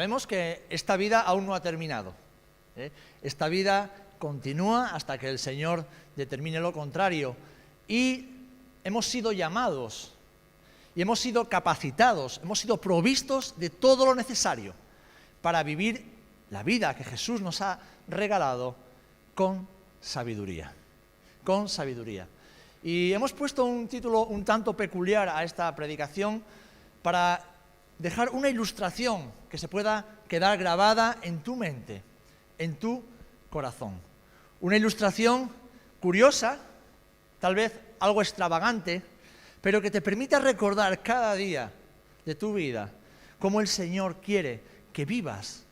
sabemos que esta vida aún no ha terminado, ¿eh? Esta vida continúa hasta que el Señor determine lo contrario. Y hemos sido llamados y hemos sido capacitados, hemos sido provistos de todo lo necesario para vivir la vida que Jesús nos ha regalado con sabiduría. Con sabiduría. Y hemos puesto un título un tanto peculiar a esta predicación para dejar una ilustración que se pueda quedar grabada en tu mente, en tu corazón. Una ilustración curiosa, tal vez algo extravagante, pero que te permita recordar cada día de tu vida cómo el Señor quiere que vivas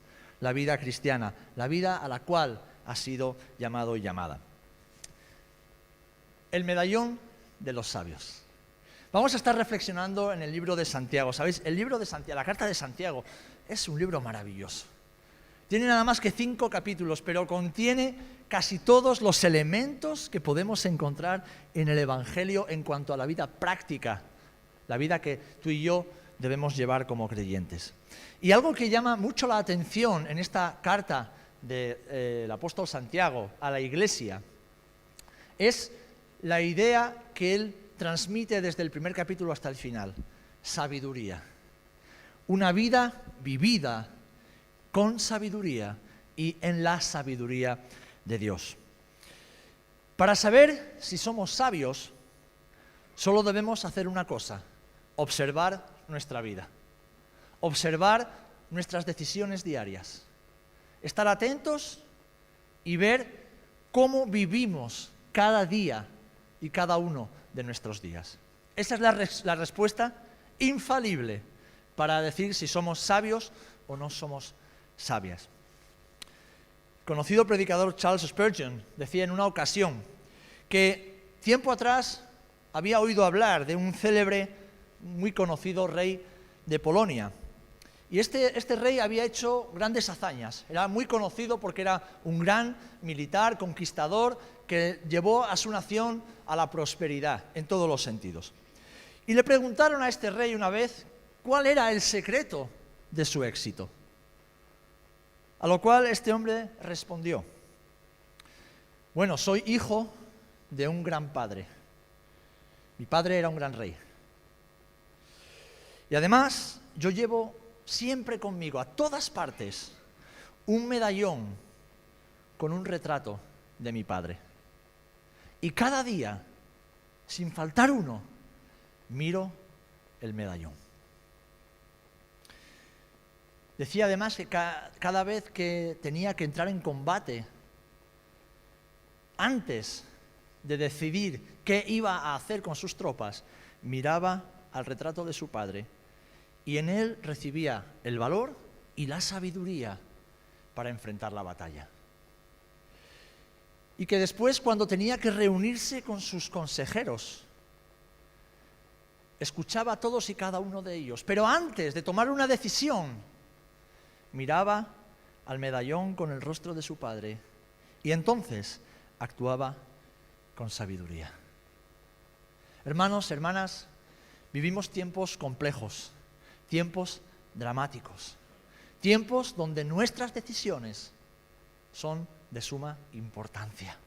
la vida cristiana, la vida a la cual has sido llamado y llamada. El medallón de los sabios. Vamos a estar reflexionando en el libro de Santiago. ¿Sabéis? El libro de Santiago, la carta de Santiago, es un libro maravilloso. Tiene nada más que 5 capítulos, pero contiene casi todos los elementos que podemos encontrar en el Evangelio en cuanto a la vida práctica, la vida que tú y yo debemos llevar como creyentes. Y algo que llama mucho la atención en esta carta del apóstol Santiago a la iglesia es la idea que él transmite desde el primer capítulo hasta el final: sabiduría. Una vida vivida con sabiduría y en la sabiduría de Dios. Para saber si somos sabios, solo debemos hacer una cosa: observar nuestra vida, observar nuestras decisiones diarias, estar atentos y ver cómo vivimos cada día y cada uno de nuestros días. Esa es la respuesta infalible para decir si somos sabios o no somos sabias. El conocido predicador Charles Spurgeon decía en una ocasión que tiempo atrás había oído hablar de un célebre, muy conocido rey de Polonia. Y este rey había hecho grandes hazañas. Era muy conocido porque era un gran militar, conquistador, que llevó a su nación a la prosperidad en todos los sentidos. Y le preguntaron a este rey una vez cuál era el secreto de su éxito. A lo cual este hombre respondió: bueno, soy hijo de un gran padre. Mi padre era un gran rey. Y además, yo llevo siempre conmigo, a todas partes, un medallón con un retrato de mi padre. Y cada día, sin faltar uno, miro el medallón. Decía además que cada vez que tenía que entrar en combate, antes de decidir qué iba a hacer con sus tropas, miraba al retrato de su padre y en él recibía el valor y la sabiduría para enfrentar la batalla. Y que después, cuando tenía que reunirse con sus consejeros, escuchaba a todos y cada uno de ellos, pero antes de tomar una decisión, miraba al medallón con el rostro de su padre y entonces actuaba con sabiduría. Hermanos, hermanas, vivimos tiempos complejos, tiempos dramáticos, tiempos donde nuestras decisiones son de suma importancia.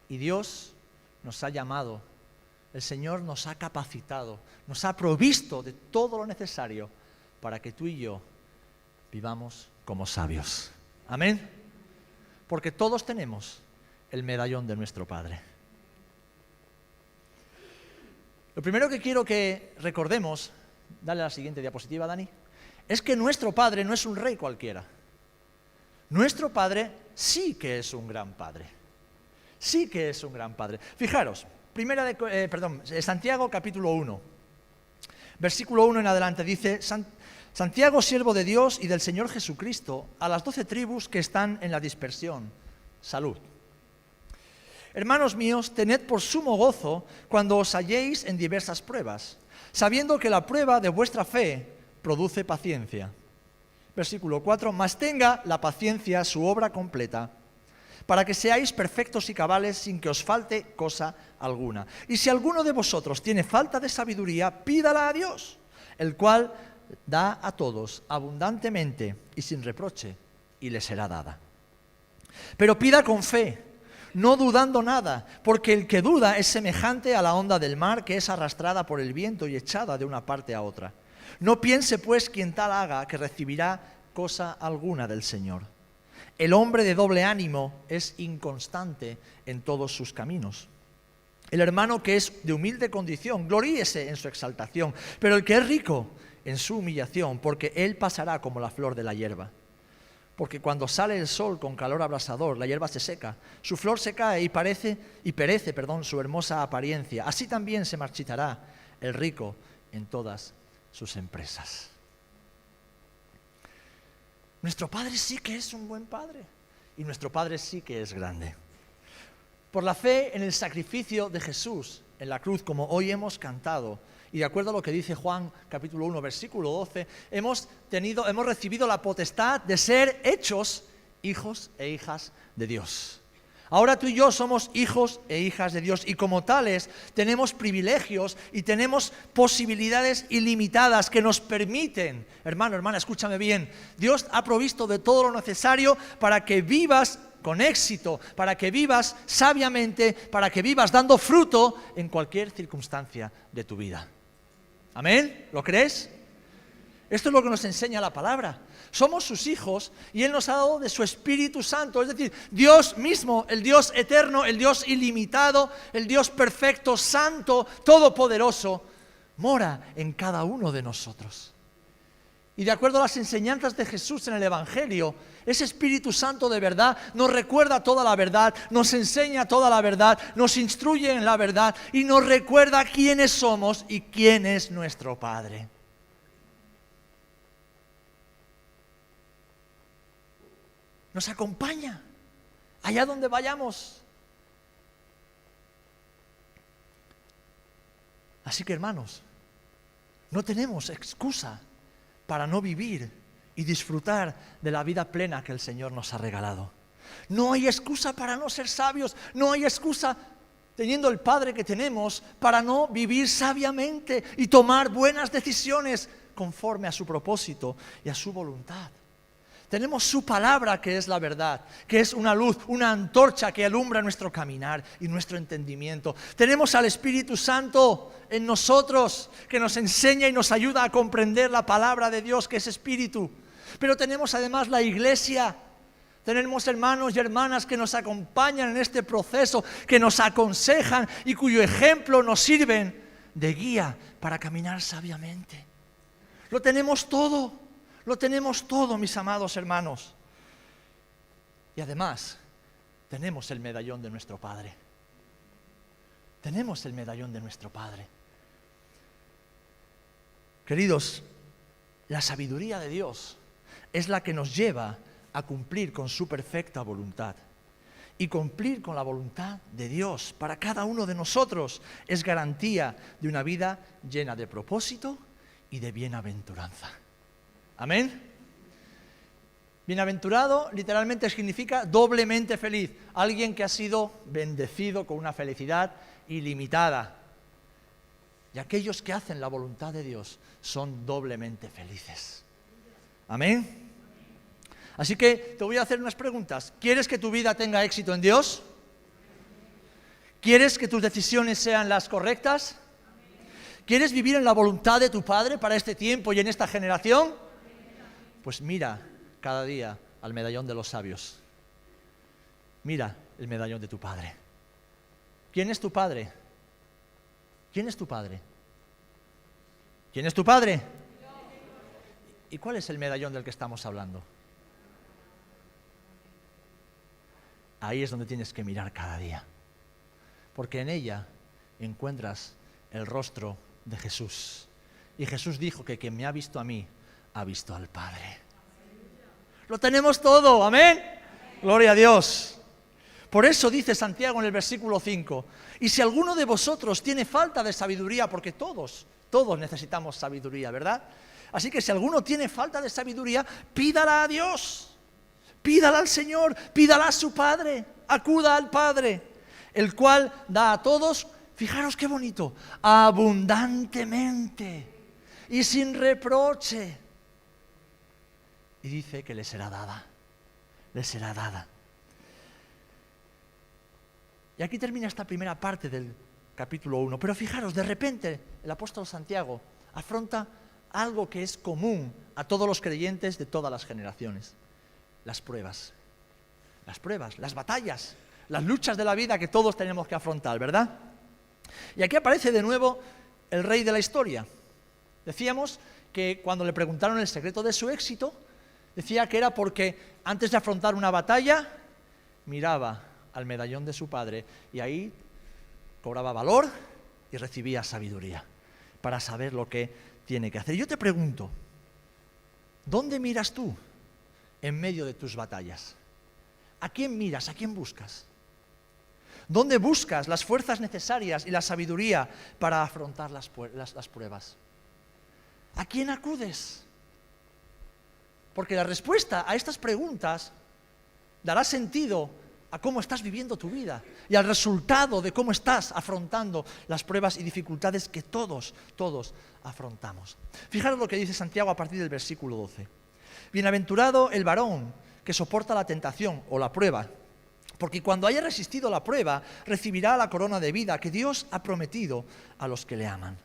Y Dios nos ha llamado, el Señor nos ha capacitado, nos ha provisto de todo lo necesario para que tú y yo vivamos como sabios. Amén. Porque todos tenemos el medallón de nuestro Padre. Lo primero que quiero que recordemos, dale a la siguiente diapositiva, Dani, es que nuestro Padre no es un rey cualquiera. Nuestro Padre sí que es un gran Padre. Sí que es un gran Padre. Fijaros, Santiago capítulo 1, versículo 1 en adelante, dice: Santiago, siervo de Dios y del Señor Jesucristo, a las 12 tribus que están en la dispersión, salud. Hermanos míos, tened por sumo gozo cuando os halléis en diversas pruebas, sabiendo que la prueba de vuestra fe produce paciencia. Versículo 4, mas tenga la paciencia su obra completa, para que seáis perfectos y cabales sin que os falte cosa alguna. Y si alguno de vosotros tiene falta de sabiduría, pídala a Dios, el cual da a todos abundantemente y sin reproche, y le será dada. Pero pida con fe, no dudando nada, porque el que duda es semejante a la onda del mar que es arrastrada por el viento y echada de una parte a otra. No piense pues quien tal haga que recibirá cosa alguna del Señor. El hombre de doble ánimo es inconstante en todos sus caminos. El hermano que es de humilde condición, gloríese en su exaltación, pero el que es rico en su humillación, porque él pasará como la flor de la hierba. Porque cuando sale el sol con calor abrasador, la hierba se seca, su flor se cae y perece su hermosa apariencia. Así también se marchitará el rico en todas sus empresas. Nuestro Padre sí que es un buen Padre y nuestro Padre sí que es grande. Por la fe en el sacrificio de Jesús en la cruz, como hoy hemos cantado, y de acuerdo a lo que dice Juan capítulo 1, versículo 12, hemos recibido la potestad de ser hechos hijos e hijas de Dios. Ahora tú y yo somos hijos e hijas de Dios y como tales tenemos privilegios y tenemos posibilidades ilimitadas que nos permiten, hermano, hermana, escúchame bien, Dios ha provisto de todo lo necesario para que vivas con éxito, para que vivas sabiamente, para que vivas dando fruto en cualquier circunstancia de tu vida. ¿Amén? ¿Lo crees? Esto es lo que nos enseña la palabra. Somos sus hijos y Él nos ha dado de su Espíritu Santo, es decir, Dios mismo, el Dios eterno, el Dios ilimitado, el Dios perfecto, santo, todopoderoso, mora en cada uno de nosotros. Y de acuerdo a las enseñanzas de Jesús en el Evangelio, ese Espíritu Santo de verdad nos recuerda toda la verdad, nos enseña toda la verdad, nos instruye en la verdad y nos recuerda quiénes somos y quién es nuestro Padre. Nos acompaña allá donde vayamos. Así que, hermanos, no tenemos excusa para no vivir y disfrutar de la vida plena que el Señor nos ha regalado. No hay excusa para no ser sabios, no hay excusa, teniendo el Padre que tenemos, para no vivir sabiamente y tomar buenas decisiones conforme a su propósito y a su voluntad. Tenemos su palabra que es la verdad, que es una luz, una antorcha que alumbra nuestro caminar y nuestro entendimiento. Tenemos al Espíritu Santo en nosotros que nos enseña y nos ayuda a comprender la palabra de Dios que es Espíritu. Pero tenemos además la Iglesia, tenemos hermanos y hermanas que nos acompañan en este proceso, que nos aconsejan y cuyo ejemplo nos sirven de guía para caminar sabiamente. Lo tenemos todo. Lo tenemos todo, mis amados hermanos. Y además, tenemos el medallón de nuestro Padre. Tenemos el medallón de nuestro Padre. Queridos, la sabiduría de Dios es la que nos lleva a cumplir con su perfecta voluntad. Y cumplir con la voluntad de Dios para cada uno de nosotros es garantía de una vida llena de propósito y de bienaventuranza. Amén. Bienaventurado literalmente significa doblemente feliz. Alguien que ha sido bendecido con una felicidad ilimitada. Y aquellos que hacen la voluntad de Dios son doblemente felices. Amén. Así que te voy a hacer unas preguntas. ¿Quieres que tu vida tenga éxito en Dios? ¿Quieres que tus decisiones sean las correctas? ¿Quieres vivir en la voluntad de tu Padre para este tiempo y en esta generación? Pues mira cada día al medallón de los sabios. Mira el medallón de tu Padre. ¿Quién es tu Padre? ¿Quién es tu Padre? ¿Quién es tu Padre? ¿Y cuál es el medallón del que estamos hablando? Ahí es donde tienes que mirar cada día. Porque en ella encuentras el rostro de Jesús. Y Jesús dijo que quien me ha visto a mí, ha visto al Padre. Lo tenemos todo, amén. Gloria a Dios. Por eso dice Santiago en el versículo 5, y si alguno de vosotros tiene falta de sabiduría, porque todos necesitamos sabiduría, ¿verdad? Así que si alguno tiene falta de sabiduría, pídala a Dios, pídala al Señor, pídala a su Padre, acuda al Padre, el cual da a todos, fijaros qué bonito, abundantemente. y sin reproche. Y dice que les será dada, les será dada. Y aquí termina esta primera parte del capítulo 1. Pero fijaros, de repente el apóstol Santiago afronta algo que es común a todos los creyentes de todas las generaciones. Las pruebas, las batallas, las luchas de la vida que todos tenemos que afrontar, ¿verdad? Y aquí aparece de nuevo el rey de la historia. Decíamos que cuando le preguntaron el secreto de su éxito, decía que era porque antes de afrontar una batalla, miraba al medallón de su padre y ahí cobraba valor y recibía sabiduría para saber lo que tiene que hacer. Yo te pregunto, ¿dónde miras tú en medio de tus batallas? ¿A quién miras? ¿A quién buscas? ¿Dónde buscas las fuerzas necesarias y la sabiduría para afrontar las pruebas? ¿A quién acudes? Porque la respuesta a estas preguntas dará sentido a cómo estás viviendo tu vida y al resultado de cómo estás afrontando las pruebas y dificultades que todos afrontamos. Fijaros lo que dice Santiago a partir del versículo 12. Bienaventurado el varón que soporta la tentación o la prueba, porque cuando haya resistido la prueba, recibirá la corona de vida que Dios ha prometido a los que le aman.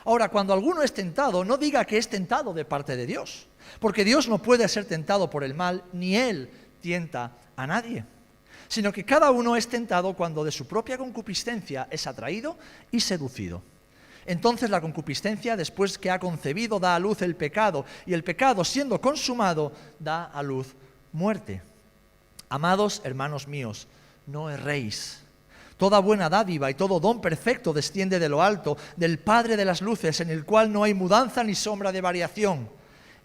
Ahora, cuando alguno es tentado, no diga que es tentado de parte de Dios, porque Dios no puede ser tentado por el mal, ni Él tienta a nadie, sino que cada uno es tentado cuando de su propia concupiscencia es atraído y seducido. Entonces la concupiscencia, después que ha concebido, da a luz el pecado, y el pecado, siendo consumado, da a luz muerte. Amados hermanos míos, no erréis. Toda buena dádiva y todo don perfecto desciende de lo alto, del Padre de las luces, en el cual no hay mudanza ni sombra de variación.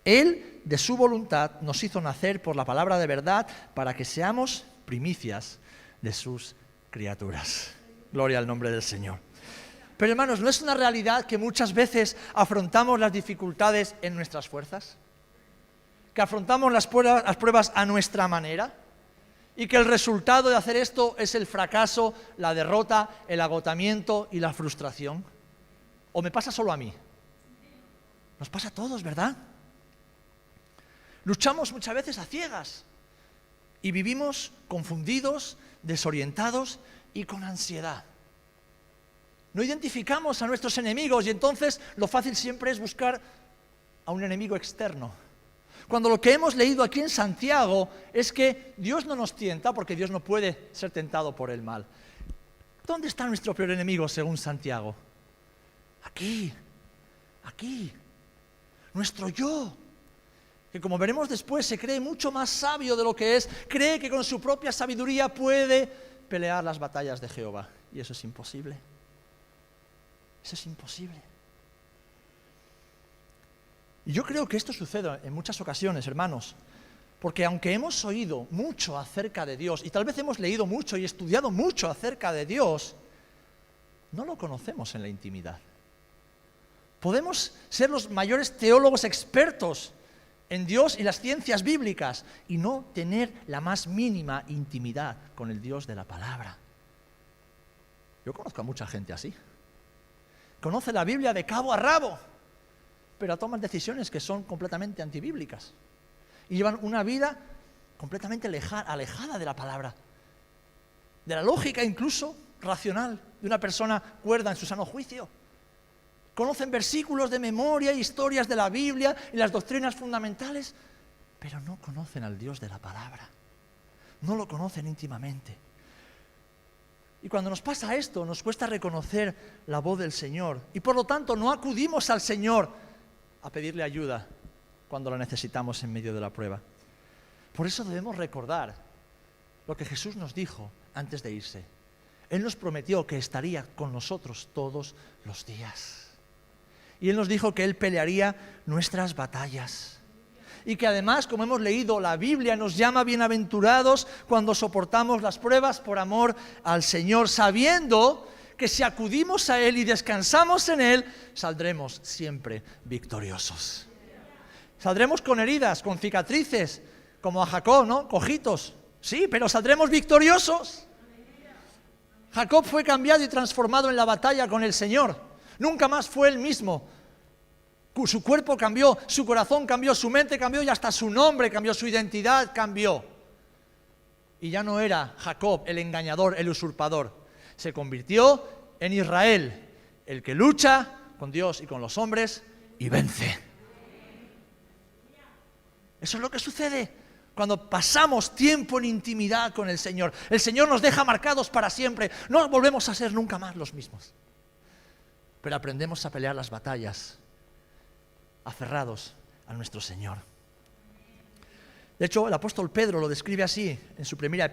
Él, de su voluntad, nos hizo nacer por la palabra de verdad para que seamos primicias de sus criaturas. Gloria al nombre del Señor. Pero hermanos, ¿no es una realidad que muchas veces afrontamos las dificultades en nuestras fuerzas? ¿Que afrontamos las pruebas a nuestra manera? ¿Y que el resultado de hacer esto es el fracaso, la derrota, el agotamiento y la frustración? ¿O me pasa solo a mí? Nos pasa a todos, ¿verdad? Luchamos muchas veces a ciegas y vivimos confundidos, desorientados y con ansiedad. No identificamos a nuestros enemigos y entonces lo fácil siempre es buscar a un enemigo externo. Cuando lo que hemos leído aquí en Santiago es que Dios no nos tienta porque Dios no puede ser tentado por el mal. ¿Dónde está nuestro peor enemigo según Santiago? Aquí. Nuestro yo, que como veremos después se cree mucho más sabio de lo que es, cree que con su propia sabiduría puede pelear las batallas de Jehová. Y eso es imposible. Eso es imposible. Y yo creo que esto sucede en muchas ocasiones, hermanos, porque aunque hemos oído mucho acerca de Dios, y tal vez hemos leído mucho y estudiado mucho acerca de Dios, no lo conocemos en la intimidad. Podemos ser los mayores teólogos expertos en Dios y las ciencias bíblicas y no tener la más mínima intimidad con el Dios de la palabra. Yo conozco a mucha gente así. Conoce la Biblia de cabo a rabo, pero toman decisiones que son completamente antibíblicas y llevan una vida completamente alejada de la palabra, de la lógica incluso racional de una persona cuerda en su sano juicio. Conocen versículos de memoria, historias de la Biblia y las doctrinas fundamentales, pero no conocen al Dios de la palabra, no lo conocen íntimamente. Y cuando nos pasa esto, nos cuesta reconocer la voz del Señor y por lo tanto no acudimos al Señor a pedirle ayuda cuando la necesitamos en medio de la prueba. Por eso debemos recordar lo que Jesús nos dijo antes de irse. Él nos prometió que estaría con nosotros todos los días. Y Él nos dijo que Él pelearía nuestras batallas. Y que además, como hemos leído, la Biblia nos llama bienaventurados cuando soportamos las pruebas por amor al Señor, sabiendo que si acudimos a Él y descansamos en Él, saldremos siempre victoriosos. Saldremos con heridas, con cicatrices, como a Jacob, ¿no? Cojitos. Sí, pero saldremos victoriosos. Jacob fue cambiado y transformado en la batalla con el Señor. Nunca más fue el mismo. Su cuerpo cambió, su corazón cambió, su mente cambió y hasta su nombre cambió, su identidad cambió. Y ya no era Jacob el engañador, el usurpador. Se convirtió en Israel, el que lucha con Dios y con los hombres y vence. Eso es lo que sucede cuando pasamos tiempo en intimidad con el Señor. El Señor nos deja marcados para siempre. No volvemos a ser nunca más los mismos. Pero aprendemos a pelear las batallas aferrados a nuestro Señor. De hecho, el apóstol Pedro lo describe así en su primera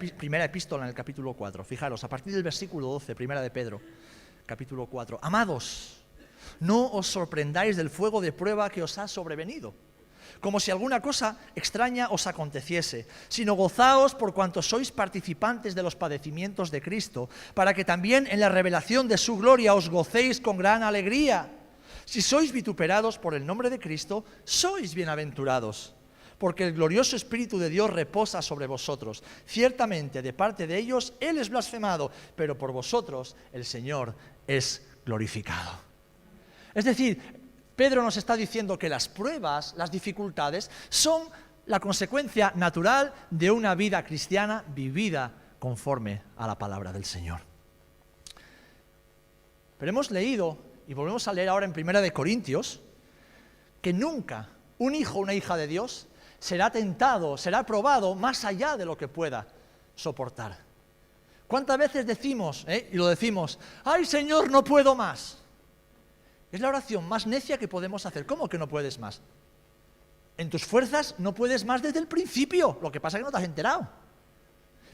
epístola en el capítulo 4. Fijaros, a partir del versículo 12, primera de Pedro, capítulo 4. Amados, no os sorprendáis del fuego de prueba que os ha sobrevenido, como si alguna cosa extraña os aconteciese, sino gozaos por cuanto sois participantes de los padecimientos de Cristo, para que también en la revelación de su gloria os gocéis con gran alegría. Si sois vituperados por el nombre de Cristo, sois bienaventurados, porque el glorioso Espíritu de Dios reposa sobre vosotros. Ciertamente, de parte de ellos, Él es blasfemado, pero por vosotros el Señor es glorificado. Es decir, Pedro nos está diciendo que las pruebas, las dificultades, son la consecuencia natural de una vida cristiana vivida conforme a la palabra del Señor. Pero hemos leído, y volvemos a leer ahora en 1 Corintios, que nunca un hijo o una hija de Dios será tentado, será probado más allá de lo que pueda soportar. ¿Cuántas veces decimos, y lo decimos, ¡ay Señor, no puedo más! Es la oración más necia que podemos hacer. ¿Cómo que no puedes más? En tus fuerzas no puedes más desde el principio. Lo que pasa es que no te has enterado.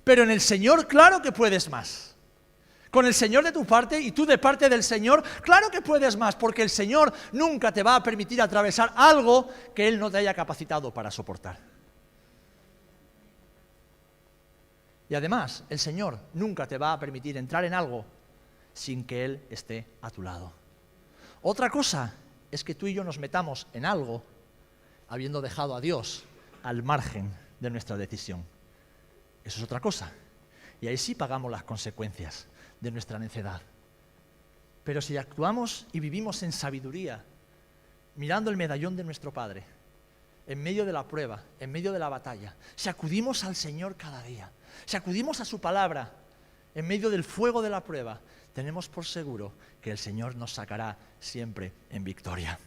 Pero en el Señor, claro que puedes más. Con el Señor de tu parte y tú de parte del Señor, claro que puedes más, porque el Señor nunca te va a permitir atravesar algo que Él no te haya capacitado para soportar. Y además, el Señor nunca te va a permitir entrar en algo sin que Él esté a tu lado. Otra cosa es que tú y yo nos metamos en algo habiendo dejado a Dios al margen de nuestra decisión. Eso es otra cosa. Y ahí sí pagamos las consecuencias de nuestra necedad. Pero si actuamos y vivimos en sabiduría, mirando el medallón de nuestro Padre, en medio de la prueba, en medio de la batalla, si acudimos al Señor cada día, si acudimos a su palabra, en medio del fuego de la prueba, tenemos por seguro que el Señor nos sacará siempre en victoria.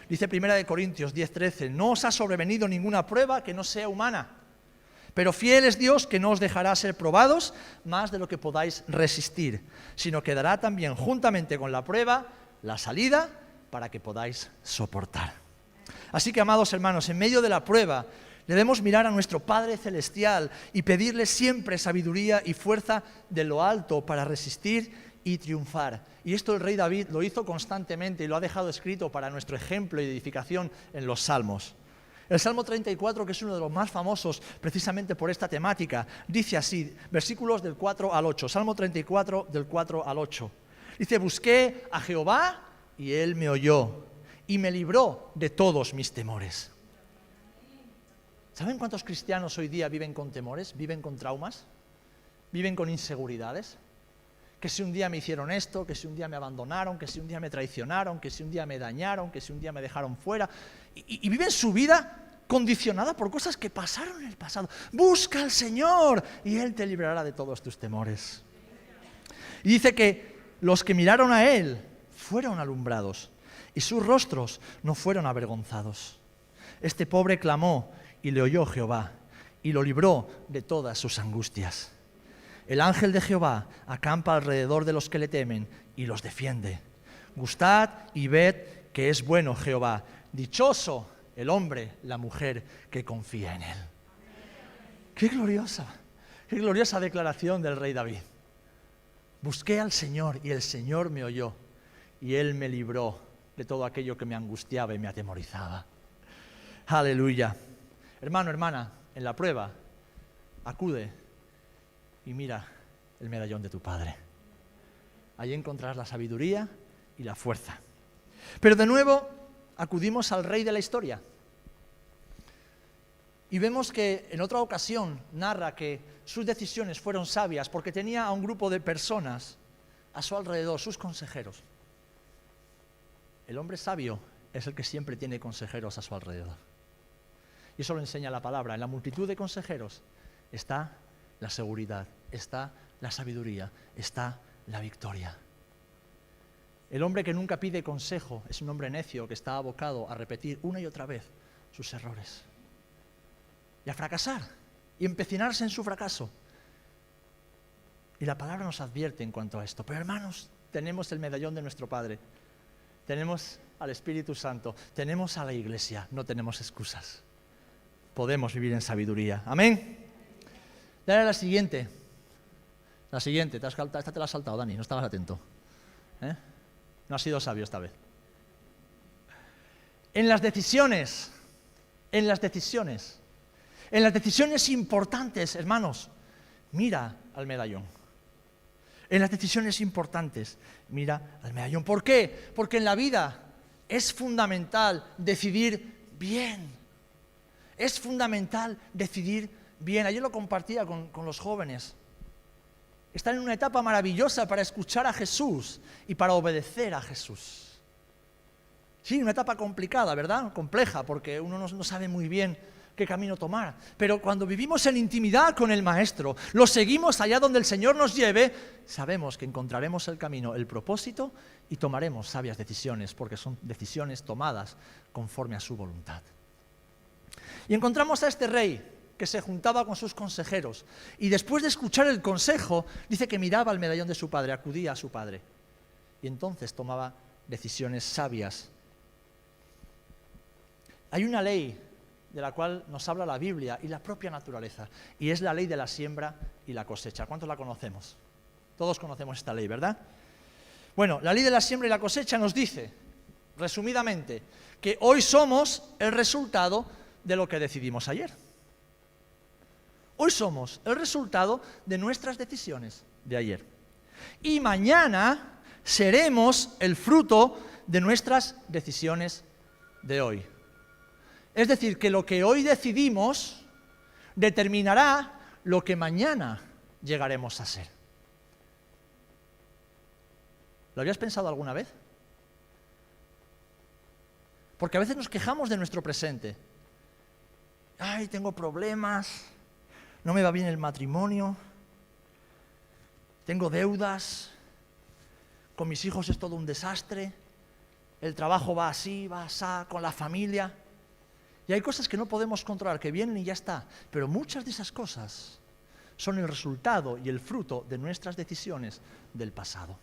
Dice 1 Corintios 10:13, no os ha sobrevenido ninguna prueba que no sea humana, pero fiel es Dios que no os dejará ser probados más de lo que podáis resistir, sino que dará también juntamente con la prueba la salida para que podáis soportar. Así que, amados hermanos, en medio de la prueba debemos mirar a nuestro Padre Celestial y pedirle siempre sabiduría y fuerza de lo alto para resistir y triunfar. Y esto el rey David lo hizo constantemente y lo ha dejado escrito para nuestro ejemplo y edificación en los Salmos. El Salmo 34, que es uno de los más famosos precisamente por esta temática, dice así, versículos del 4 al 8, Salmo 34 del 4 al 8. Dice, busqué a Jehová y Él me oyó y me libró de todos mis temores. ¿Saben cuántos cristianos hoy día viven con temores, viven con traumas, viven con inseguridades? Que si un día me hicieron esto, que si un día me abandonaron, que si un día me traicionaron, que si un día me dañaron, que si un día me dejaron fuera. Y viven su vida condicionada por cosas que pasaron en el pasado. Busca al Señor y Él te librará de todos tus temores. Y dice que los que miraron a Él fueron alumbrados y sus rostros no fueron avergonzados. Este pobre clamó y le oyó Jehová y lo libró de todas sus angustias. El ángel de Jehová acampa alrededor de los que le temen y los defiende. Gustad y ved que es bueno Jehová. Dichoso el hombre, la mujer que confía en él. Qué gloriosa declaración del rey David. Busqué al Señor y el Señor me oyó y Él me libró de todo aquello que me angustiaba y me atemorizaba. Aleluya. Hermano, hermana, en la prueba, acude y mira el medallón de tu Padre. Allí encontrarás la sabiduría y la fuerza. Pero de nuevo acudimos al rey de la historia. Y vemos que en otra ocasión narra que sus decisiones fueron sabias porque tenía a un grupo de personas a su alrededor, sus consejeros. El hombre sabio es el que siempre tiene consejeros a su alrededor. Y eso lo enseña la palabra. En la multitud de consejeros está la seguridad, está la sabiduría, está la victoria. El hombre que nunca pide consejo es un hombre necio que está abocado a repetir una y otra vez sus errores y a fracasar y empecinarse en su fracaso. Y la palabra nos advierte en cuanto a esto. Pero hermanos, tenemos el medallón de nuestro Padre, tenemos al Espíritu Santo, tenemos a la Iglesia, no tenemos excusas. Podemos vivir en sabiduría. Amén. Dale la siguiente. La siguiente. Esta te la has saltado, Dani, no estabas atento. No has sido sabio esta vez. En las decisiones importantes, hermanos, mira al medallón. En las decisiones importantes, mira al medallón. ¿Por qué? Porque en la vida es fundamental decidir bien. Es fundamental decidir bien. Ayer lo compartía con los jóvenes. Están en una etapa maravillosa para escuchar a Jesús y para obedecer a Jesús. Sí, una etapa complicada, ¿verdad? Compleja, porque uno no sabe muy bien qué camino tomar. Pero cuando vivimos en intimidad con el Maestro, lo seguimos allá donde el Señor nos lleve, sabemos que encontraremos el camino, el propósito y tomaremos sabias decisiones, porque son decisiones tomadas conforme a su voluntad. Y encontramos a este rey que se juntaba con sus consejeros y después de escuchar el consejo, dice que miraba al medallón de su padre, acudía a su padre y entonces tomaba decisiones sabias. Hay una ley de la cual nos habla la Biblia y la propia naturaleza, y es la ley de la siembra y la cosecha. ¿Cuántos la conocemos? Todos conocemos esta ley, ¿verdad? Bueno, la ley de la siembra y la cosecha nos dice, resumidamente, que hoy somos el resultado de lo que decidimos ayer. Hoy somos el resultado de nuestras decisiones de ayer. Y mañana seremos el fruto de nuestras decisiones de hoy. Es decir, que lo que hoy decidimos determinará lo que mañana llegaremos a ser. ¿Lo habías pensado alguna vez? Porque a veces nos quejamos de nuestro presente. Ay, tengo problemas, no me va bien el matrimonio, tengo deudas, con mis hijos es todo un desastre, el trabajo va así, va asá, con la familia. Y hay cosas que no podemos controlar, que vienen y ya está. Pero muchas de esas cosas son el resultado y el fruto de nuestras decisiones del pasado.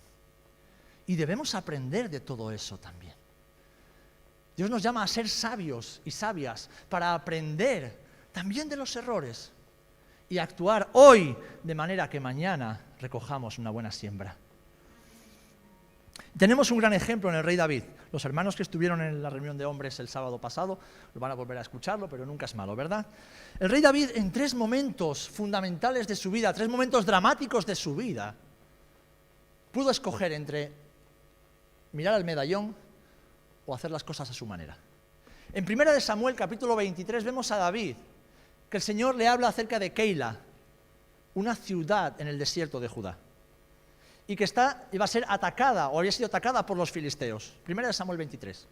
Y debemos aprender de todo eso también. Dios nos llama a ser sabios y sabias para aprender también de los errores y actuar hoy de manera que mañana recojamos una buena siembra. Tenemos un gran ejemplo en el rey David. Los hermanos que estuvieron en la reunión de hombres el sábado pasado lo van a volver a escucharlo, pero nunca es malo, ¿verdad? El rey David, en 3 momentos fundamentales de su vida, 3 momentos dramáticos de su vida, pudo escoger entre mirar al medallón o hacer las cosas a su manera. En 1 Samuel, capítulo 23, vemos a David, que el Señor le habla acerca de Keila, una ciudad en el desierto de Judá, y que iba a ser atacada, o había sido atacada por los filisteos. 1 Samuel 23.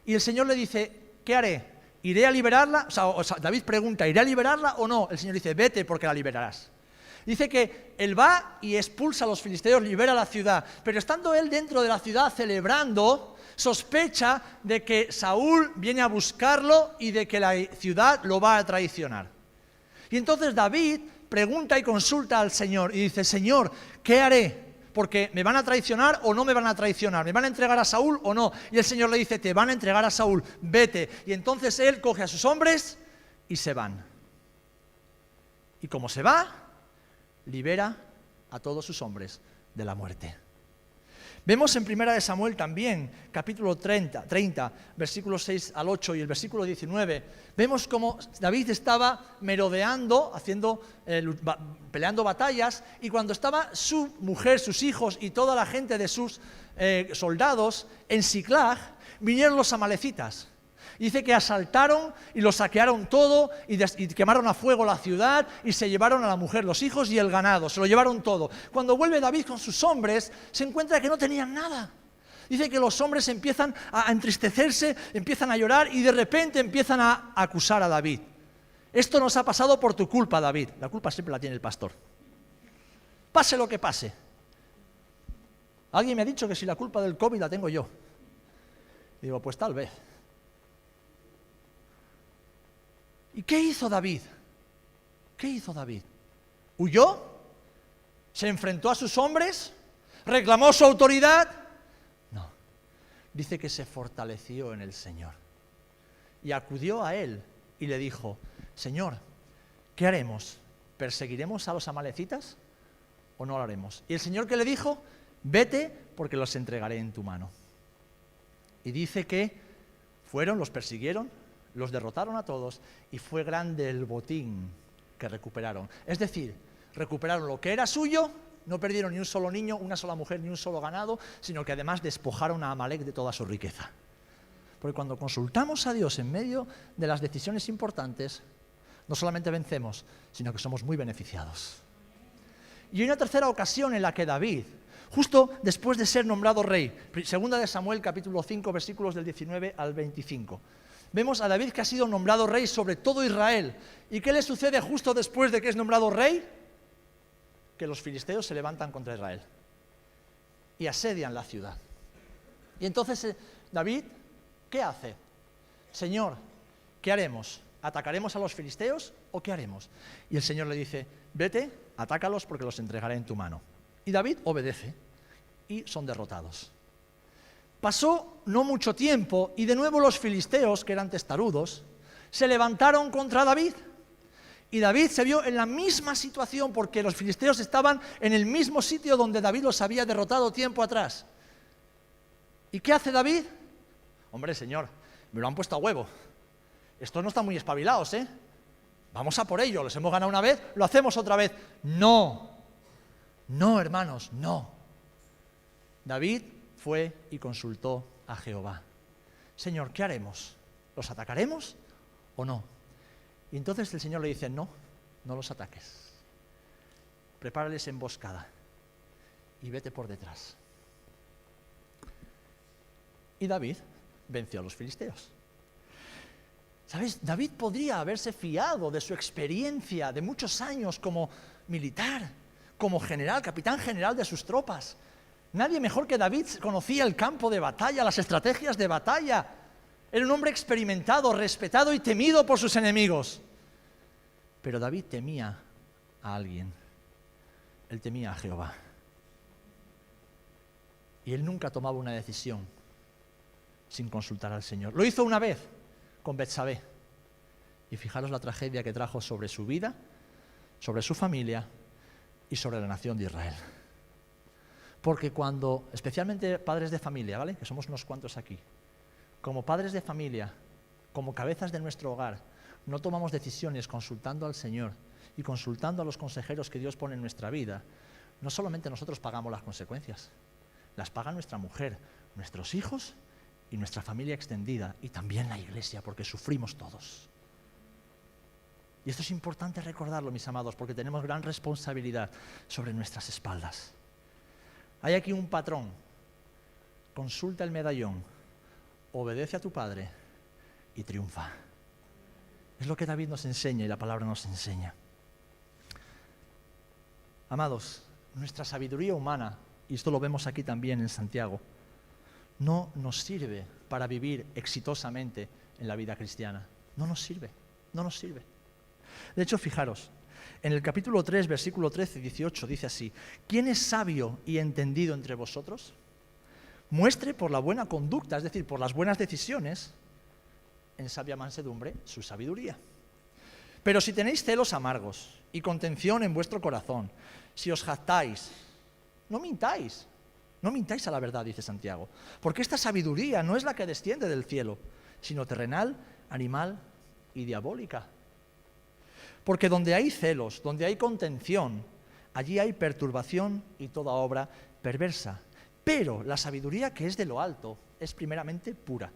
Y el Señor le dice, ¿qué haré? ¿Iré a liberarla? O sea, David pregunta, ¿iré a liberarla o no? El Señor dice, vete porque la liberarás. Dice que él va y expulsa a los filisteos, libera la ciudad, pero estando él dentro de la ciudad celebrando, sospecha de que Saúl viene a buscarlo y de que la ciudad lo va a traicionar. Y entonces David pregunta y consulta al Señor y dice, Señor, ¿qué haré? Porque ¿me van a traicionar o no me van a traicionar? ¿Me van a entregar a Saúl o no? Y el Señor le dice, te van a entregar a Saúl, vete. Y entonces él coge a sus hombres y se van. Y como se va, libera a todos sus hombres de la muerte. Vemos en 1 Samuel también, capítulo 30, versículos 6 al 8 y el versículo 19, vemos cómo David estaba merodeando, peleando batallas, y cuando estaba su mujer, sus hijos y toda la gente de sus soldados en Siclag, vinieron los amalecitas. Dice que asaltaron y lo saquearon todo y quemaron a fuego la ciudad y se llevaron a la mujer, los hijos y el ganado, se lo llevaron todo. Cuando vuelve David con sus hombres, se encuentra que no tenían nada. Dice que los hombres empiezan a entristecerse, empiezan a llorar y de repente empiezan a acusar a David. Esto nos ha pasado por tu culpa, David. La culpa siempre la tiene el pastor. Pase lo que pase. Alguien me ha dicho que si la culpa del COVID la tengo yo. Digo, pues tal vez. ¿Y qué hizo David? ¿Qué hizo David? ¿Huyó? ¿Se enfrentó a sus hombres? ¿Reclamó su autoridad? No. Dice que se fortaleció en el Señor. Y acudió a él y le dijo, Señor, ¿qué haremos? ¿Perseguiremos a los amalecitas o no lo haremos? Y el Señor, ¿qué le dijo? Vete, porque los entregaré en tu mano. Y dice que fueron, los persiguieron, los derrotaron a todos y fue grande el botín que recuperaron. Es decir, recuperaron lo que era suyo, no perdieron ni un solo niño, una sola mujer, ni un solo ganado, sino que además despojaron a Amalek de toda su riqueza. Porque cuando consultamos a Dios en medio de las decisiones importantes, no solamente vencemos, sino que somos muy beneficiados. Y hay una tercera ocasión en la que David, justo después de ser nombrado rey, segunda de Samuel capítulo 5, versículos del 19 al 25, vemos a David que ha sido nombrado rey sobre todo Israel. ¿Y qué le sucede justo después de que es nombrado rey? Que los filisteos se levantan contra Israel y asedian la ciudad. Y entonces David, ¿qué hace? Señor, ¿qué haremos? ¿Atacaremos a los filisteos o qué haremos? Y el Señor le dice, vete, atácalos porque los entregaré en tu mano. Y David obedece y son derrotados. Pasó no mucho tiempo y de nuevo los filisteos, que eran testarudos, se levantaron contra David. Y David se vio en la misma situación porque los filisteos estaban en el mismo sitio donde David los había derrotado tiempo atrás. ¿Y qué hace David? Hombre, Señor, me lo han puesto a huevo. Estos no están muy espabilados, ¿eh? Vamos a por ello, los hemos ganado una vez, lo hacemos otra vez. No, no, hermanos, no. David fue y consultó a Jehová. Señor, ¿qué haremos? ¿Los atacaremos o no? Y entonces el Señor le dice, no, no los ataques. Prepárales emboscada y vete por detrás. Y David venció a los filisteos. ¿Sabes? David podría haberse fiado de su experiencia de muchos años como militar, como general, capitán general de sus tropas. Nadie mejor que David conocía el campo de batalla, las estrategias de batalla. Era un hombre experimentado, respetado y temido por sus enemigos. Pero David temía a alguien. Él temía a Jehová. Y él nunca tomaba una decisión sin consultar al Señor. Lo hizo una vez con Betsabé. Y fijaros la tragedia que trajo sobre su vida, sobre su familia y sobre la nación de Israel. Porque cuando, especialmente padres de familia, ¿vale? Que somos unos cuantos aquí, como padres de familia, como cabezas de nuestro hogar, no tomamos decisiones consultando al Señor y consultando a los consejeros que Dios pone en nuestra vida, no solamente nosotros pagamos las consecuencias, las paga nuestra mujer, nuestros hijos y nuestra familia extendida, y también la iglesia, porque sufrimos todos. Y esto es importante recordarlo, mis amados, porque tenemos gran responsabilidad sobre nuestras espaldas. Hay aquí un patrón. Consulta el medallón, obedece a tu padre y triunfa. Es lo que David nos enseña y la palabra nos enseña. Amados, nuestra sabiduría humana, y esto lo vemos aquí también en Santiago, no nos sirve para vivir exitosamente en la vida cristiana. No nos sirve, no nos sirve. De hecho, fijaros, en el capítulo 3, versículo 13 y 18 dice así: ¿quién es sabio y entendido entre vosotros? Muestre por la buena conducta, es decir, por las buenas decisiones, en sabia mansedumbre, su sabiduría. Pero si tenéis celos amargos y contención en vuestro corazón, si os jactáis, no mintáis a la verdad, dice Santiago, porque esta sabiduría no es la que desciende del cielo, sino terrenal, animal y diabólica. Porque donde hay celos, donde hay contención, allí hay perturbación y toda obra perversa. Pero la sabiduría que es de lo alto es primeramente pura,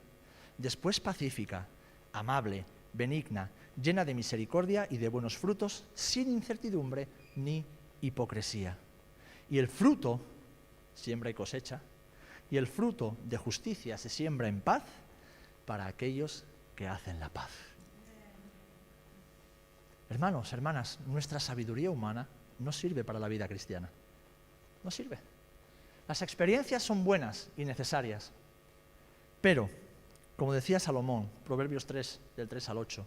después pacífica, amable, benigna, llena de misericordia y de buenos frutos, sin incertidumbre ni hipocresía. Y el fruto, siembra y cosecha, y el fruto de justicia se siembra en paz para aquellos que hacen la paz. Hermanos, hermanas, nuestra sabiduría humana no sirve para la vida cristiana. No sirve. Las experiencias son buenas y necesarias, pero, como decía Salomón, Proverbios 3, del 3 al 8,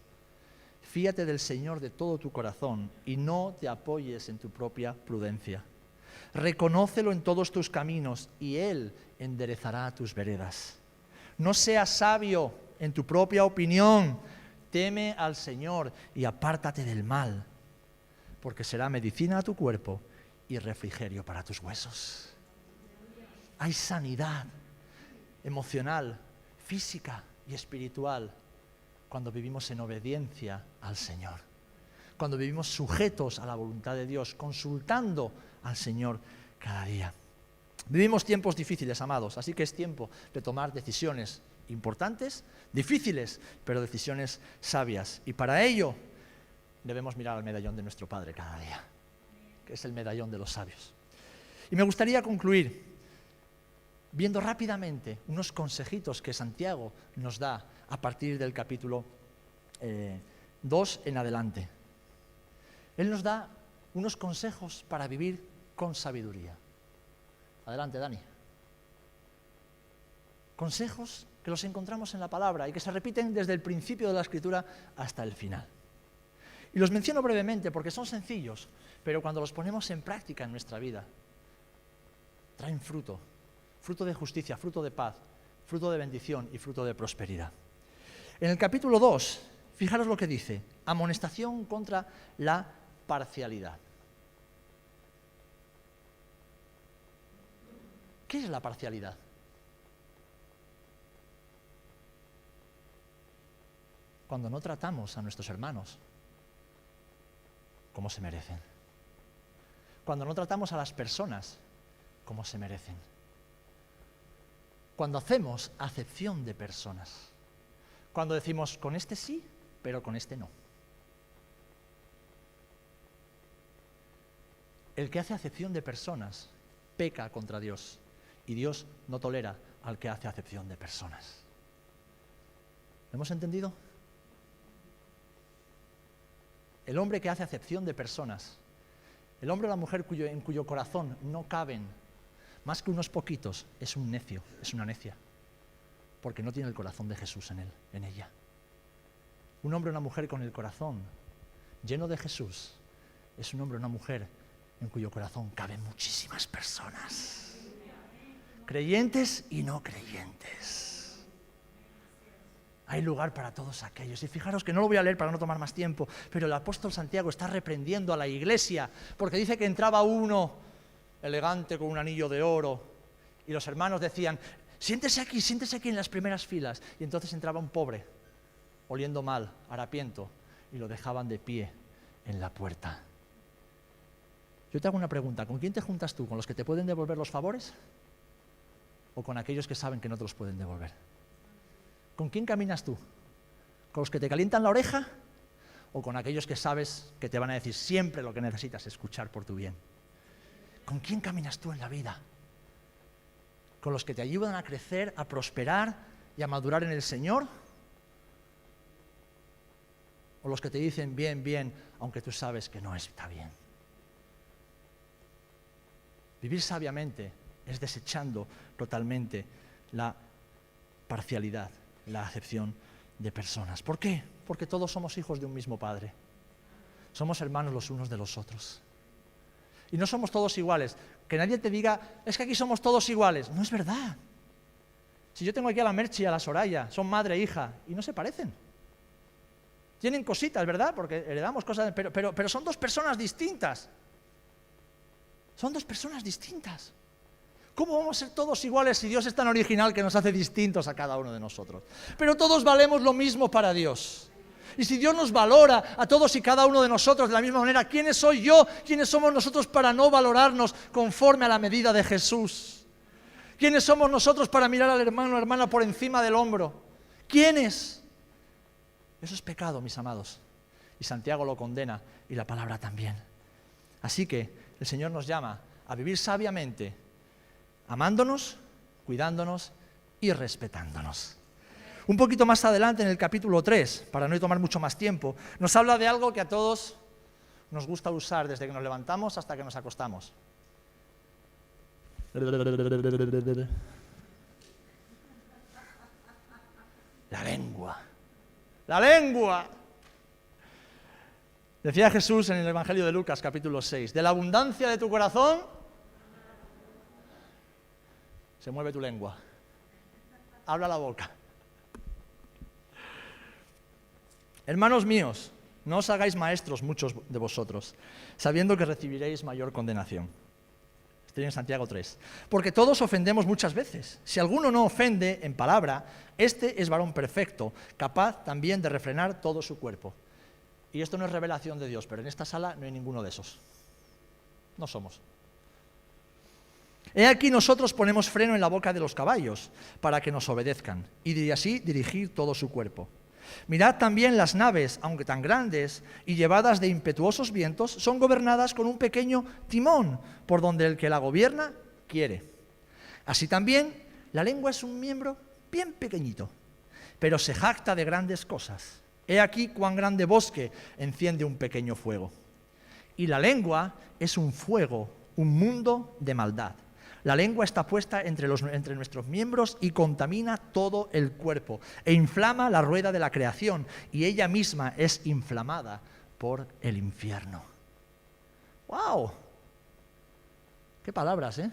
fíate del Señor de todo tu corazón y no te apoyes en tu propia prudencia. Reconócelo en todos tus caminos y Él enderezará tus veredas. No seas sabio en tu propia opinión. Teme al Señor y apártate del mal, porque será medicina a tu cuerpo y refrigerio para tus huesos. Hay sanidad emocional, física y espiritual cuando vivimos en obediencia al Señor, cuando vivimos sujetos a la voluntad de Dios, consultando al Señor cada día. Vivimos tiempos difíciles, amados, así que es tiempo de tomar decisiones importantes, difíciles, pero decisiones sabias. Y para ello debemos mirar al medallón de nuestro Padre cada día, que es el medallón de los sabios. Y me gustaría concluir viendo rápidamente unos consejitos que Santiago nos da a partir del capítulo 2 en adelante. Él nos da unos consejos para vivir con sabiduría. Adelante, Dani. Consejos que los encontramos en la palabra y que se repiten desde el principio de la Escritura hasta el final. Y los menciono brevemente porque son sencillos, pero cuando los ponemos en práctica en nuestra vida, traen fruto, fruto de justicia, fruto de paz, fruto de bendición y fruto de prosperidad. En el capítulo 2, fijaros lo que dice: amonestación contra la parcialidad. ¿Qué es la parcialidad? Cuando no tratamos a nuestros hermanos como se merecen. Cuando no tratamos a las personas como se merecen. Cuando hacemos acepción de personas. Cuando decimos, con este sí, pero con este no. El que hace acepción de personas peca contra Dios y Dios no tolera al que hace acepción de personas. ¿Lo hemos entendido? El hombre que hace acepción de personas, el hombre o la mujer en cuyo corazón no caben más que unos poquitos, es un necio, es una necia, porque no tiene el corazón de Jesús en él, en ella. Un hombre o una mujer con el corazón lleno de Jesús es un hombre o una mujer en cuyo corazón caben muchísimas personas, creyentes y no creyentes. Hay lugar para todos aquellos. Y fijaros que no lo voy a leer para no tomar más tiempo, pero el apóstol Santiago está reprendiendo a la iglesia porque dice que entraba uno elegante con un anillo de oro y los hermanos decían, siéntese aquí en las primeras filas. Y entonces entraba un pobre, oliendo mal, harapiento, y lo dejaban de pie en la puerta. Yo te hago una pregunta, ¿con quién te juntas tú? ¿Con los que te pueden devolver los favores? ¿O con aquellos que saben que no te los pueden devolver? ¿Con quién caminas tú? ¿Con los que te calientan la oreja? ¿O con aquellos que sabes que te van a decir siempre lo que necesitas escuchar por tu bien? ¿Con quién caminas tú en la vida? ¿Con los que te ayudan a crecer, a prosperar y a madurar en el Señor? ¿O los que te dicen bien, bien, aunque tú sabes que no está bien? Vivir sabiamente es desechando totalmente la parcialidad, la acepción de personas. ¿Por qué? Porque todos somos hijos de un mismo Padre. Somos hermanos los unos de los otros. Y no somos todos iguales. Que nadie te diga, es que aquí somos todos iguales. No es verdad. Si yo tengo aquí a la Merchi y a la Soraya, son madre e hija, y no se parecen. Tienen cositas, ¿verdad? Porque heredamos cosas, pero son dos personas distintas. Son dos personas distintas. ¿Cómo vamos a ser todos iguales si Dios es tan original que nos hace distintos a cada uno de nosotros? Pero todos valemos lo mismo para Dios. Y si Dios nos valora a todos y cada uno de nosotros de la misma manera, ¿quiénes soy yo? ¿Quiénes somos nosotros para no valorarnos conforme a la medida de Jesús? ¿Quiénes somos nosotros para mirar al hermano o hermana por encima del hombro? ¿Quiénes? Eso es pecado, mis amados. Y Santiago lo condena y la palabra también. Así que el Señor nos llama a vivir sabiamente, amándonos, cuidándonos y respetándonos. Un poquito más adelante, en el capítulo 3, para no tomar mucho más tiempo, nos habla de algo que a todos nos gusta usar desde que nos levantamos hasta que nos acostamos. La lengua. La lengua. Decía Jesús en el Evangelio de Lucas, capítulo 6, de la abundancia de tu corazón se mueve tu lengua. Habla la boca. Hermanos míos, no os hagáis maestros muchos de vosotros, sabiendo que recibiréis mayor condenación. Estoy en Santiago 3. Porque todos ofendemos muchas veces. Si alguno no ofende en palabra, este es varón perfecto, capaz también de refrenar todo su cuerpo. Y esto no es revelación de Dios, pero en esta sala no hay ninguno de esos. No somos. He aquí nosotros ponemos freno en la boca de los caballos para que nos obedezcan y así dirigir todo su cuerpo. Mirad también las naves, aunque tan grandes y llevadas de impetuosos vientos, son gobernadas con un pequeño timón por donde el que la gobierna quiere. Así también la lengua es un miembro bien pequeñito, pero se jacta de grandes cosas. He aquí cuán grande bosque enciende un pequeño fuego. Y la lengua es un fuego, un mundo de maldad. La lengua está puesta entre nuestros miembros y contamina todo el cuerpo e inflama la rueda de la creación y ella misma es inflamada por el infierno. ¡Wow! ¡Qué palabras, eh!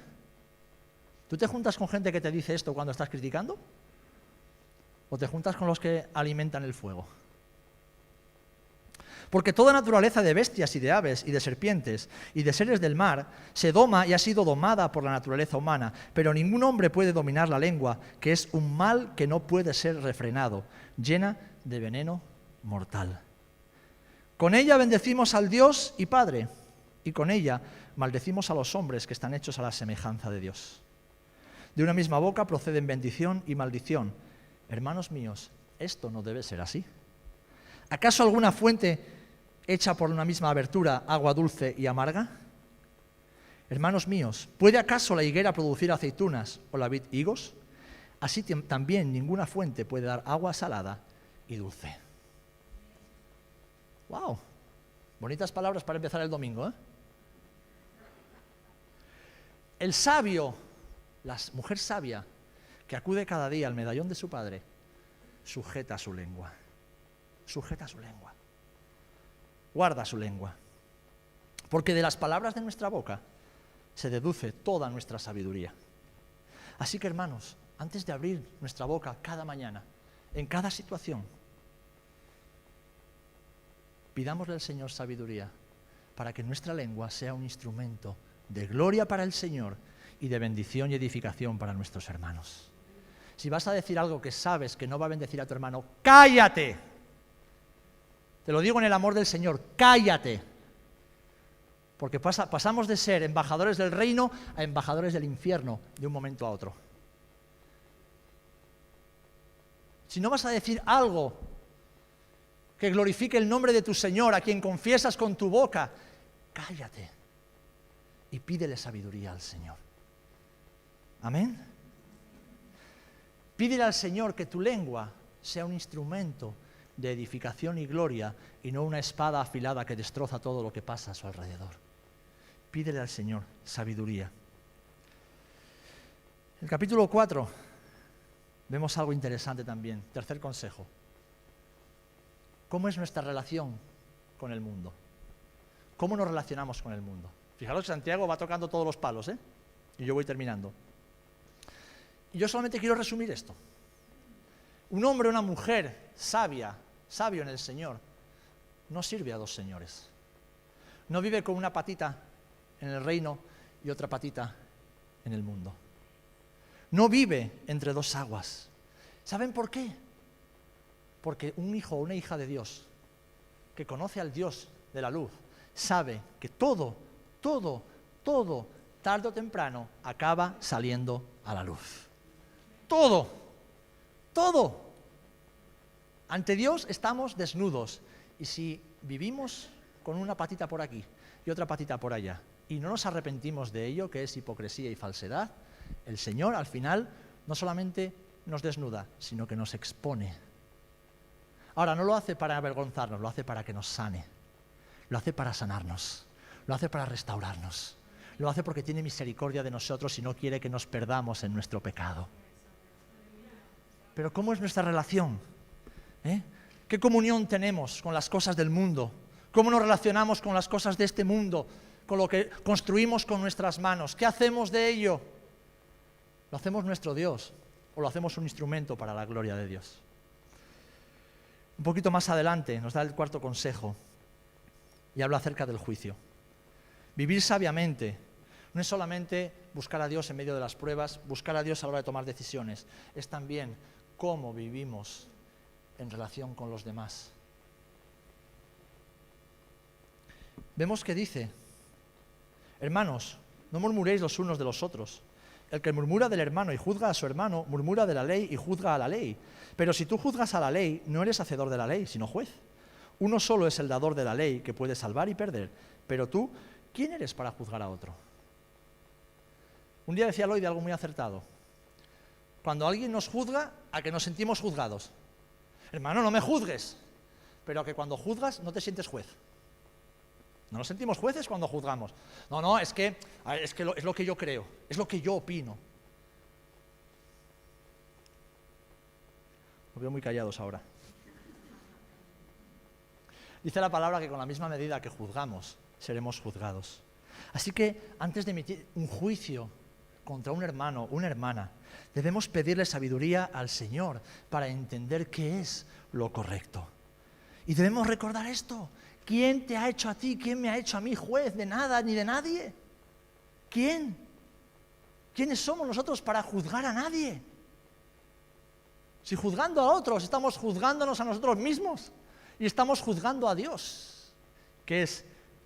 ¿Tú te juntas con gente que te dice esto cuando estás criticando? ¿O te juntas con los que alimentan el fuego? Porque toda naturaleza de bestias y de aves y de serpientes y de seres del mar se doma y ha sido domada por la naturaleza humana, pero ningún hombre puede dominar la lengua, que es un mal que no puede ser refrenado, llena de veneno mortal. Con ella bendecimos al Dios y Padre, y con ella maldecimos a los hombres que están hechos a la semejanza de Dios. De una misma boca proceden bendición y maldición. Hermanos míos, esto no debe ser así. ¿Acaso alguna fuente hecha por una misma abertura, agua dulce y amarga? Hermanos míos, ¿puede acaso la higuera producir aceitunas o la vid higos? Así también ninguna fuente puede dar agua salada y dulce. ¡Wow! Bonitas palabras para empezar el domingo, ¿eh? El sabio, la mujer sabia, que acude cada día al medallón de su padre, sujeta su lengua. Sujeta su lengua. Guarda su lengua. Porque de las palabras de nuestra boca se deduce toda nuestra sabiduría. Así que, hermanos, antes de abrir nuestra boca cada mañana, en cada situación, pidámosle al Señor sabiduría para que nuestra lengua sea un instrumento de gloria para el Señor y de bendición y edificación para nuestros hermanos. Si vas a decir algo que sabes que no va a bendecir a tu hermano, ¡cállate! Te lo digo en el amor del Señor, ¡cállate! Porque pasamos de ser embajadores del reino a embajadores del infierno de un momento a otro. Si no vas a decir algo que glorifique el nombre de tu Señor, a quien confiesas con tu boca, cállate y pídele sabiduría al Señor. Amén. Pídele al Señor que tu lengua sea un instrumento de edificación y gloria y no una espada afilada que destroza todo lo que pasa a su alrededor. Pídele al Señor sabiduría. En el capítulo 4 vemos algo interesante también. Tercer consejo. ¿Cómo es nuestra relación con el mundo? ¿Cómo nos relacionamos con el mundo? Fijaros que Santiago va tocando todos los palos, ¿eh? Y yo voy terminando. Y yo solamente quiero resumir esto. Un hombre o una mujer sabio en el Señor, no sirve a dos señores. No vive con una patita en el reino y otra patita en el mundo. No vive entre dos aguas. ¿Saben por qué? Porque un hijo o una hija de Dios que conoce al Dios de la luz sabe que todo, tarde o temprano, acaba saliendo a la luz. Todo. Ante Dios estamos desnudos. Y si vivimos con una patita por aquí y otra patita por allá, y no nos arrepentimos de ello, que es hipocresía y falsedad, el Señor al final no solamente nos desnuda, sino que nos expone. Ahora, no lo hace para avergonzarnos, lo hace para que nos sane. Lo hace para sanarnos, lo hace para restaurarnos. Lo hace porque tiene misericordia de nosotros y no quiere que nos perdamos en nuestro pecado. Pero ¿cómo es nuestra relación? ¿Qué comunión tenemos con las cosas del mundo? ¿Cómo nos relacionamos con las cosas de este mundo? Con lo que construimos con nuestras manos. ¿Qué hacemos de ello? ¿Lo hacemos nuestro Dios o lo hacemos un instrumento para la gloria de Dios? Un poquito más adelante nos da el cuarto consejo y habla acerca del juicio. Vivir sabiamente no es solamente buscar a Dios en medio de las pruebas, buscar a Dios a la hora de tomar decisiones, es también cómo vivimos en relación con los demás. Vemos que dice: hermanos, no murmuréis los unos de los otros. El que murmura del hermano y juzga a su hermano, murmura de la ley y juzga a la ley. Pero si tú juzgas a la ley, no eres hacedor de la ley, sino juez. Uno solo es el dador de la ley, que puede salvar y perder. Pero tú, ¿quién eres para juzgar a otro? Un día decía Lloyd algo muy acertado. Cuando alguien nos juzga, a que nos sentimos juzgados. Hermano, no me juzgues. Pero que cuando juzgas, no te sientes juez. No nos sentimos jueces cuando juzgamos. No, es lo que yo creo, es lo que yo opino. Los veo muy callados ahora. Dice la palabra que con la misma medida que juzgamos, seremos juzgados. Así que antes de emitir un juicio contra un hermano o una hermana, debemos pedirle sabiduría al Señor para entender qué es lo correcto. Y debemos recordar esto. ¿Quién te ha hecho a ti? ¿Quién me ha hecho a mí juez? De nada ni de nadie. ¿Quién? ¿Quiénes somos nosotros para juzgar a nadie? Si juzgando a otros, estamos juzgándonos a nosotros mismos y estamos juzgando a Dios, que es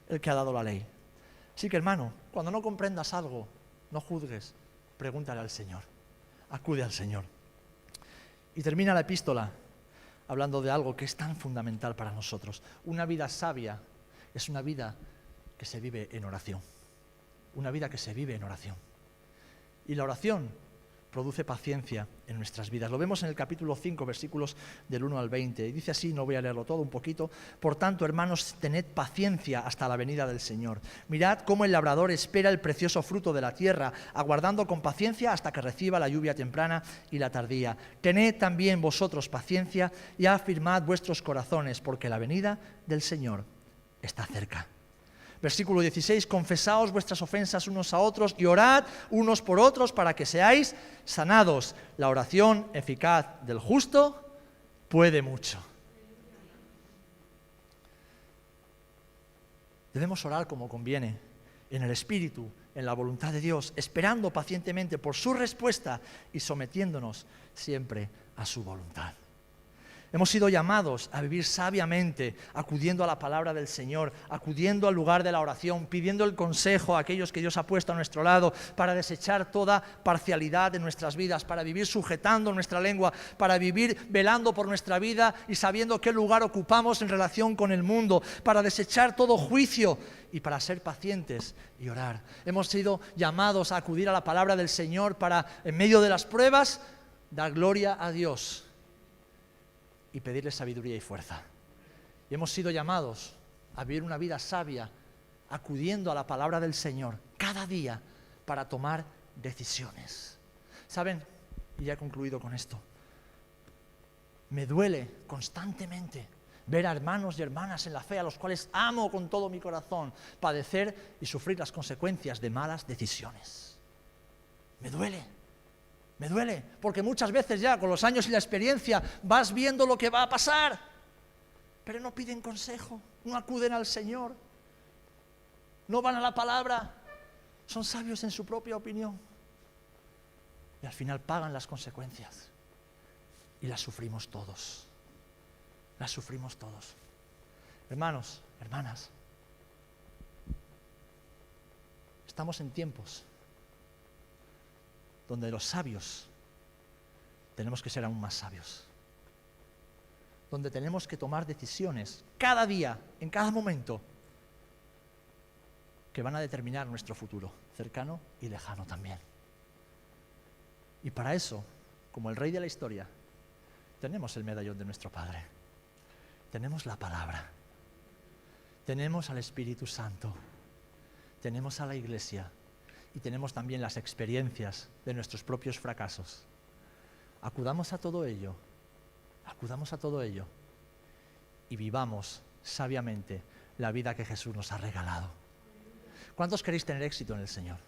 el que ha dado la ley. Así que, hermano, cuando no comprendas algo, no juzgues, pregúntale al Señor, acude al Señor. Y termina la epístola hablando de algo que es tan fundamental para nosotros. Una vida sabia es una vida que se vive en oración. Una vida que se vive en oración. Y la oración produce paciencia en nuestras vidas. Lo vemos en el capítulo 5, versículos del 1 al 20. Y dice así, no voy a leerlo todo, un poquito. Por tanto, hermanos, tened paciencia hasta la venida del Señor. Mirad cómo el labrador espera el precioso fruto de la tierra, aguardando con paciencia hasta que reciba la lluvia temprana y la tardía. Tened también vosotros paciencia y afirmad vuestros corazones, porque la venida del Señor está cerca. Versículo 16, confesaos vuestras ofensas unos a otros y orad unos por otros para que seáis sanados. La oración eficaz del justo puede mucho. Debemos orar como conviene, en el Espíritu, en la voluntad de Dios, esperando pacientemente por su respuesta y sometiéndonos siempre a su voluntad. Hemos sido llamados a vivir sabiamente, acudiendo a la palabra del Señor, acudiendo al lugar de la oración, pidiendo el consejo a aquellos que Dios ha puesto a nuestro lado, para desechar toda parcialidad de nuestras vidas, para vivir sujetando nuestra lengua, para vivir velando por nuestra vida y sabiendo qué lugar ocupamos en relación con el mundo, para desechar todo juicio y para ser pacientes y orar. Hemos sido llamados a acudir a la palabra del Señor para, en medio de las pruebas, dar gloria a Dios y pedirle sabiduría y fuerza. Y hemos sido llamados a vivir una vida sabia, acudiendo a la palabra del Señor cada día para tomar decisiones. ¿Saben? Y ya he concluido con esto. Me duele constantemente ver a hermanos y hermanas en la fe, a los cuales amo con todo mi corazón, padecer y sufrir las consecuencias de malas decisiones. Me duele. Me duele, porque muchas veces ya con los años y la experiencia vas viendo lo que va a pasar, pero no piden consejo, no acuden al Señor, no van a la palabra, son sabios en su propia opinión y al final pagan las consecuencias y las sufrimos todos, las sufrimos todos. Hermanos, hermanas, estamos en tiempos donde los sabios tenemos que ser aún más sabios, donde tenemos que tomar decisiones cada día, en cada momento, que van a determinar nuestro futuro, cercano y lejano también. Y para eso, como el rey de la historia, tenemos el medallón de nuestro Padre. Tenemos la palabra. Tenemos al Espíritu Santo. Tenemos a la Iglesia. Y tenemos también las experiencias de nuestros propios fracasos. Acudamos a todo ello. Acudamos a todo ello. Y vivamos sabiamente la vida que Jesús nos ha regalado. ¿Cuántos queréis tener éxito en el Señor?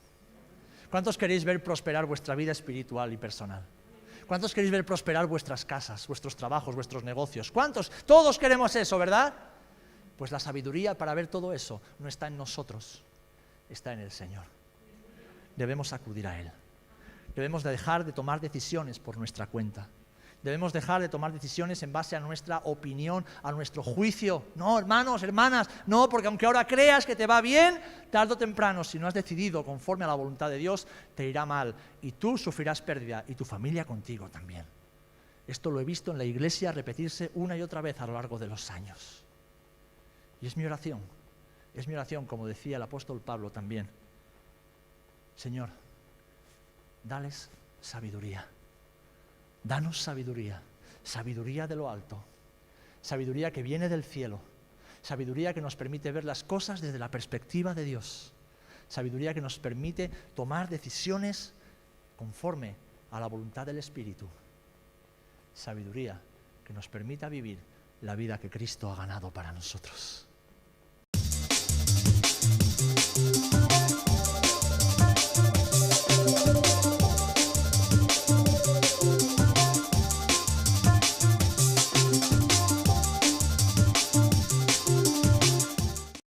¿Cuántos queréis ver prosperar vuestra vida espiritual y personal? ¿Cuántos queréis ver prosperar vuestras casas, vuestros trabajos, vuestros negocios? ¿Cuántos? Todos queremos eso, ¿verdad? Pues la sabiduría para ver todo eso no está en nosotros, está en el Señor. Debemos acudir a Él. Debemos dejar de tomar decisiones por nuestra cuenta. Debemos dejar de tomar decisiones en base a nuestra opinión, a nuestro juicio. No, hermanos, hermanas, no, porque aunque ahora creas que te va bien, tarde o temprano, si no has decidido conforme a la voluntad de Dios, te irá mal y tú sufrirás pérdida y tu familia contigo también. Esto lo he visto en la iglesia repetirse una y otra vez a lo largo de los años. Y es mi oración, como decía el apóstol Pablo también. Señor, dales sabiduría. Danos sabiduría, sabiduría de lo alto, sabiduría que viene del cielo, sabiduría que nos permite ver las cosas desde la perspectiva de Dios, sabiduría que nos permite tomar decisiones conforme a la voluntad del Espíritu, sabiduría que nos permita vivir la vida que Cristo ha ganado para nosotros.